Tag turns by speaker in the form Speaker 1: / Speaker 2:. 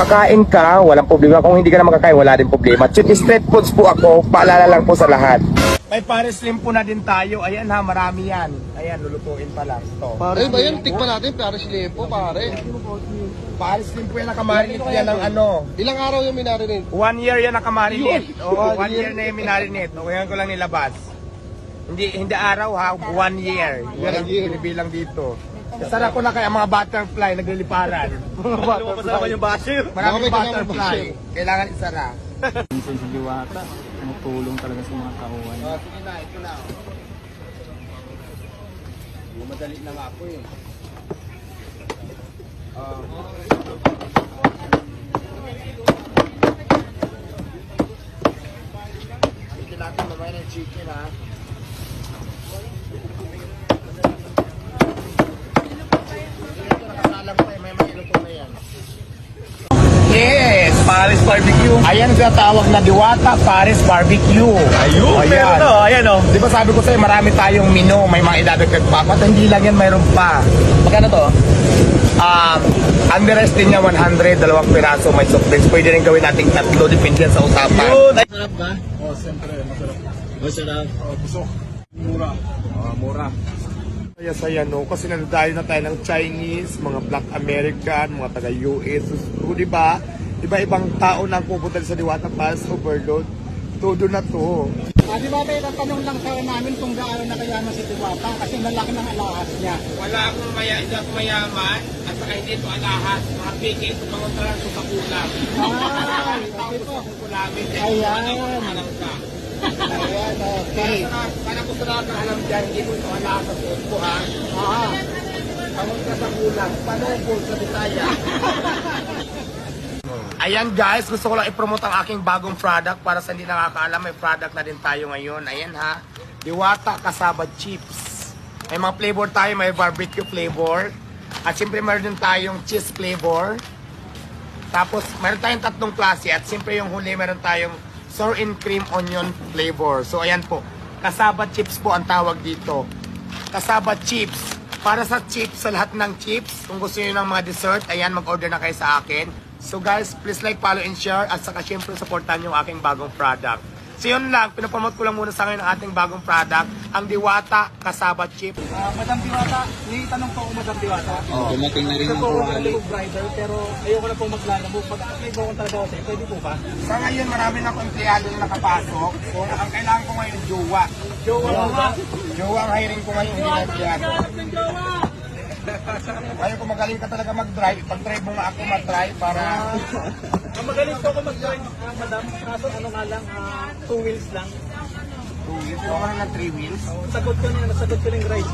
Speaker 1: makakain ka, walang problema. Kung hindi ka na makakain, wala din problema. Street foods po ako, paalala lang po sa lahat. May Paris Slim po na din tayo. Ayan ha, marami yan. Ayan, lulutuin pa lang. Ito.
Speaker 2: Ay ba yan? Tikpa natin, Paris Lepo, pare.
Speaker 1: Paris Slim po yan, nakamarinate yan ng ano.
Speaker 2: Ilang araw yung minarinate?
Speaker 1: 1 year yan nakamarinate.
Speaker 2: Yun.
Speaker 1: Oo, 1 year na yung minarinate. O, ngayon ko lang nilabas. Hindi araw ha, 1 year. Yan ang binibilang dito. Sarap ko na kaya mga butterfly nagliliparan.
Speaker 3: Kasama yung basher.
Speaker 1: Maraming butterfly. Kailangan isara.
Speaker 3: Minsan si Diwata, tumutulong talaga sa mga tauhan.
Speaker 1: Sige na, ito na. Madali na nga ako eh. Ito natin mamaya ng chicken ha. Ito nakasalang pa eh, may iluto na yan. Yes!
Speaker 3: Paris barbecue.
Speaker 1: Ayan ang tinatawag na Diwata Paris Barbecue.
Speaker 3: Ayun, pero to, ayan o.
Speaker 1: Di ba sabi ko sa'yo, marami tayong menu, may mga idadagdag pa. At hindi lang yan, mayroon pa.
Speaker 3: Magkano to?
Speaker 1: Underrest din niya 100, dalawang piraso, may soft drinks. Pwede rin gawin nating tatlo, depende yan sa usapan.
Speaker 3: Yun! Masarap ba?
Speaker 2: Oh, siyempre, masarap.
Speaker 3: Masarap.
Speaker 2: Busok. Mura.
Speaker 1: Mura. Saya no, kasi nandayo na tayo ng Chinese, mga Black American, mga taga-US. So, di ba? Iba-ibang tao na pupunta sa Diwata Pass, overload. Todo na to.
Speaker 4: Di ba tayo tanong lang sa namin kung gaano na kayaman si Diwata kasi malaki ng alahas niya.
Speaker 1: Wala akong mayaman at saka hindi ito alahas. Mga pigay ito mga talang sa kulang.
Speaker 4: Okay po. Ayan.
Speaker 1: Alam ka.
Speaker 4: Ayan, okay.
Speaker 1: Para ko sa lahat alam dyan, hindi ko ito alahas sa suot ko ha. Tawag ka sa kulang. Panungkol sa Bisaya. Ayan guys, gusto ko lang i-promote ang aking bagong product para sa hindi nakakaalam, may product na din tayo ngayon. Ayan ha, Diwata Kasaba Chips. May mga flavor tayo, may barbecue flavor. At siyempre meron din tayong cheese flavor. Tapos meron tayong tatlong klase at siyempre yung huli meron tayong sour and cream onion flavor. So ayan po, Kasaba Chips po ang tawag dito. Kasaba Chips. Para sa chips, sa lahat ng chips, kung gusto niyo ng mga dessert, ayan, mag-order na kayo sa akin. So guys, please like, follow, and share. At saka syempre, supportan yung aking bagong product. So yun lang, pinapromote ko lang muna sa ngayon ang ating bagong product, ang Diwata Kasaba Chip.
Speaker 4: Madam Diwata, may tanong po ako Madam Diwata.
Speaker 3: Dumating na rin
Speaker 4: Ito
Speaker 3: ang
Speaker 4: po ako
Speaker 3: kawali.
Speaker 4: ng rider pero ayoko na po maglalabo. Pag-apply po akong talaga ako sa'yo, pwede po ba?
Speaker 1: Sa ngayon, marami na akong empleyado na nakapasok. So ang kailangan ko ngayon, jowa.
Speaker 4: Jowa ba?
Speaker 1: Jowa ang hiring ko ngayon, hindi na empleyado. Ayaw ko magaling ka talaga mag-drive. Pag-drive mo nga ako mag-drive para...
Speaker 4: Magaling po ako mag-join, Madam. Kaso ano nga lang, 2 wheels lang.
Speaker 1: 2 wheels. Ako na ng 3 wheels.
Speaker 4: Sagot ko na yung ride.